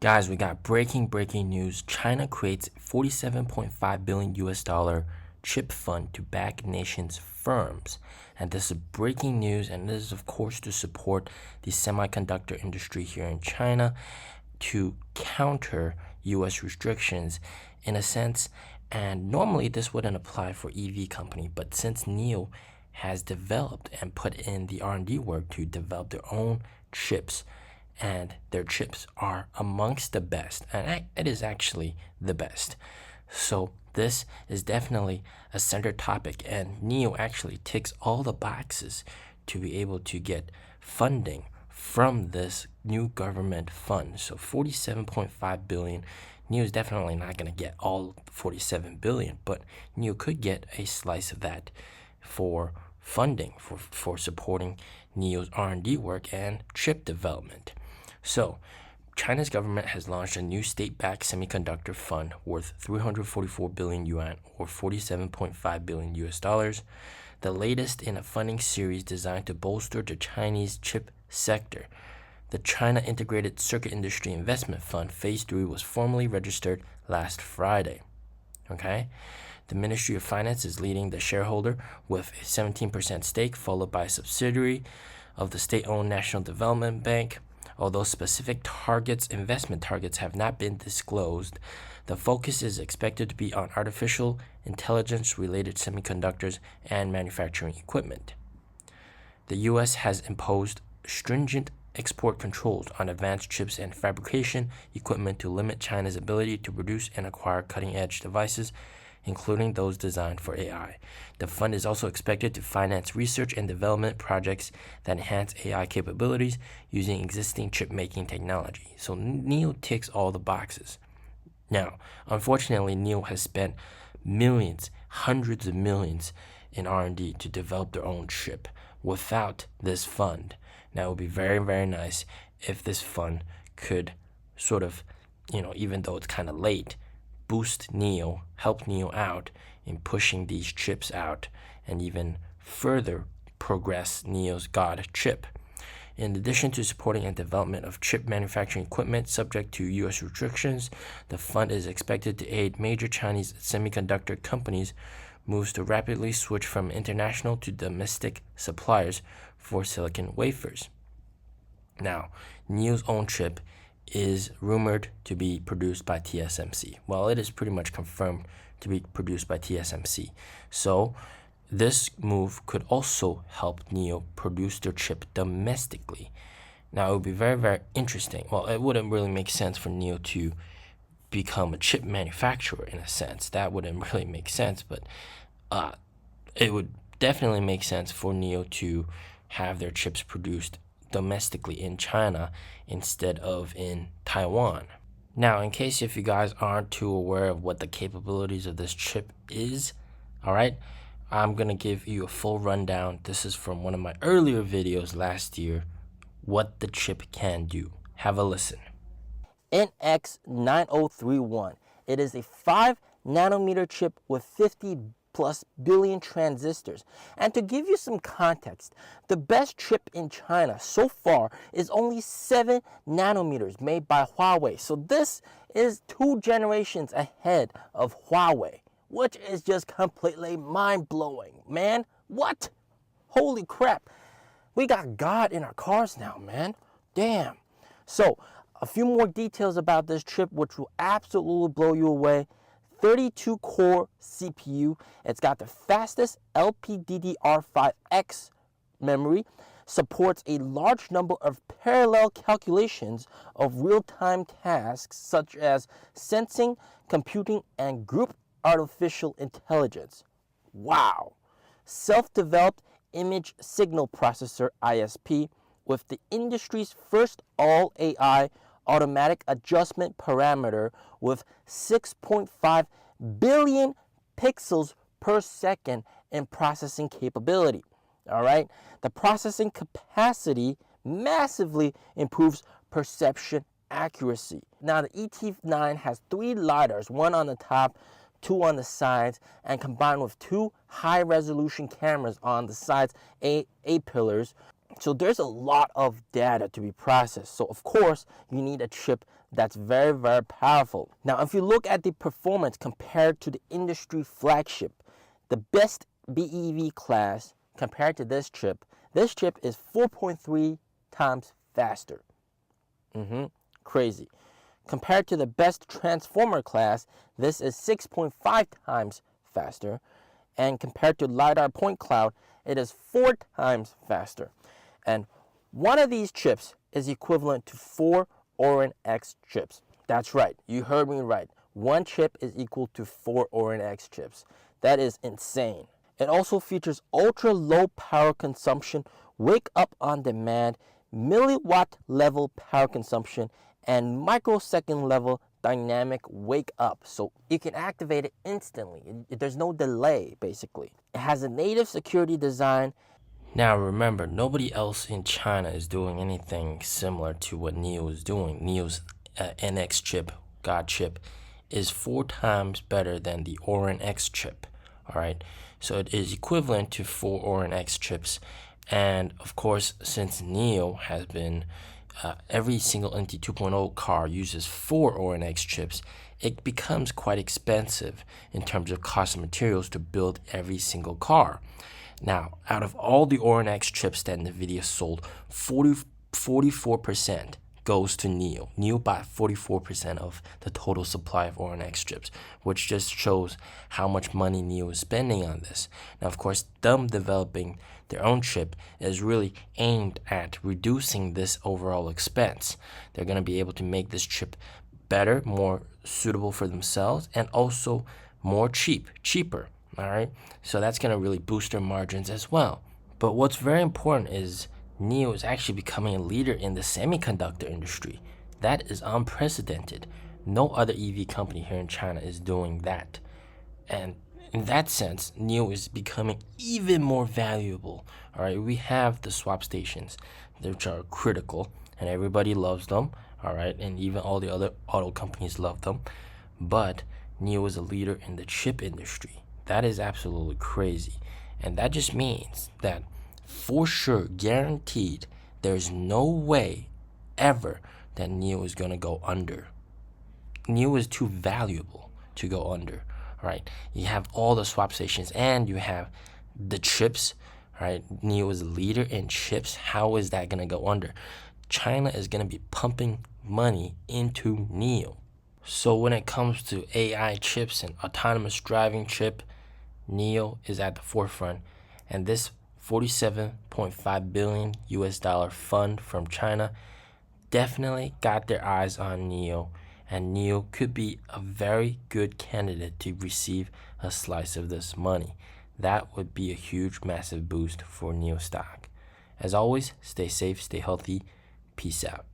Guys, we got breaking news. China creates $47.5 billion US dollar chip fund to back nation's firms. And this is breaking news, and this is of course to support the semiconductor industry here in China to counter US restrictions in a sense. And normally this wouldn't apply for EV company, but since NIO has developed and put in the R&D work to develop their own chips, and their chips are amongst the best, and it is actually the best. So this is definitely a center topic, and NIO actually ticks all the boxes to be able to get funding from this new government fund. So 47.5 billion. NIO is definitely not going to get all 47 billion, but NIO could get a slice of that for funding for supporting NIO's R&D work and chip development. So, China's government has launched a new state-backed semiconductor fund worth 344 billion yuan or 47.5 billion US dollars, the latest in a funding series designed to bolster the Chinese chip sector. The China Integrated Circuit Industry Investment Fund Phase 3 was formally registered last Friday. Okay? The Ministry of Finance is leading the shareholder with a 17% stake, followed by a subsidiary of the state-owned National Development Bank. Although specific investment targets have not been disclosed, the focus is expected to be on artificial intelligence-related semiconductors and manufacturing equipment. The U.S. has imposed stringent export controls on advanced chips and fabrication equipment to limit China's ability to produce and acquire cutting-edge devices, including those designed for AI. The fund is also expected to finance research and development projects that enhance AI capabilities using existing chip-making technology. So NIO ticks all the boxes. Now, unfortunately, NIO has spent millions, hundreds of millions in R&D to develop their own chip without this fund. Now, it would be very, very nice if this fund could sort of, even though it's kind of late, boost NIO, help NIO out in pushing these chips out, and even further progress NIO's God chip. In addition to supporting and development of chip manufacturing equipment subject to U.S. restrictions, the fund is expected to aid major Chinese semiconductor companies' moves to rapidly switch from international to domestic suppliers for silicon wafers. Now, NIO's own chip is rumored to be produced by TSMC. Well, it is pretty much confirmed to be produced by TSMC. So this move could also help NIO produce their chip domestically. Now, it would be very, very interesting. Well, it wouldn't really make sense for NIO to become a chip manufacturer in a sense. That wouldn't really make sense, but it would definitely make sense for NIO to have their chips produced domestically in China instead of in Taiwan. Now, in case if you guys aren't too aware of what the capabilities of this chip is, all right, I'm going to give you a full rundown. This is from one of my earlier videos last year, what the chip can do. Have a listen. NX9031. It is a 5 nanometer chip with 50 plus billion transistors. And to give you some context, the best chip in China so far is only 7 nanometers made by Huawei. So this is 2 generations ahead of Huawei, which is just completely mind-blowing, man. What? Holy crap. We got God in our cars now, man. Damn. So, a few more details about this chip which will absolutely blow you away. 32-core CPU. It's got the fastest LPDDR5X memory, supports a large number of parallel calculations of real-time tasks such as sensing, computing, and group artificial intelligence. Wow! Self-developed image signal processor ISP with the industry's first all-AI automatic adjustment parameter with 6.5 billion pixels per second in processing capability. All right, the processing capacity massively improves perception accuracy. Now, the ET9 has 3 lidars, 1 on the top, 2 on the sides, and combined with 2 high-resolution cameras on the sides, A pillars. So there's a lot of data to be processed. So of course, you need a chip that's very, very powerful. Now, if you look at the performance compared to the industry flagship, the best BEV class compared to this chip is 4.3 times faster. Crazy. Compared to the best transformer class, this is 6.5 times faster. And compared to LiDAR point cloud, it is 4 times faster. And one of these chips is equivalent to 4 Orin X chips. That's right, you heard me right. One chip is equal to 4 Orin X chips. That is insane. It also features ultra low power consumption, wake up on demand, milliwatt level power consumption, and microsecond level dynamic wake up. So you can activate it instantly. There's no delay, basically. It has a native security design. Now remember, nobody else in China is doing anything similar to what NIO is doing. NIO's NX chip, God chip, is 4 times better than the Orin X chip. All right, so it is equivalent to 4 Orin X chips. And of course, since NIO has been every single NT 2.0 car uses 4 Orin X chips, it becomes quite expensive in terms of cost of materials to build every single car. Now, out of all the Orin X chips that NVIDIA sold, 44% goes to NIO. NIO bought 44% of the total supply of Orin X chips, which just shows how much money NIO is spending on this. Now, of course, them developing their own chip is really aimed at reducing this overall expense. They're going to be able to make this chip better, more suitable for themselves, and also more cheaper. All right, so that's going to really boost their margins as well. But what's very important is NIO is actually becoming a leader in the semiconductor industry. That is unprecedented. No other EV company here in China is doing that. And in that sense, NIO is becoming even more valuable. All right, we have the swap stations, which are critical, and everybody loves them. All right, and even all the other auto companies love them. But NIO is a leader in the chip industry. That is absolutely crazy. And that just means that for sure, guaranteed, there's no way ever that NIO is going to go under. NIO is too valuable to go under. Right? You have all the swap stations and you have the chips. Right? NIO is a leader in chips. How is that going to go under? China is going to be pumping money into NIO. So when it comes to AI chips and autonomous driving chip, NIO is at the forefront, and this 47.5 billion US dollar fund from China definitely got their eyes on NIO, and NIO could be a very good candidate to receive a slice of this money. That would be a huge, massive boost for NIO stock. As always, stay safe, stay healthy. Peace out.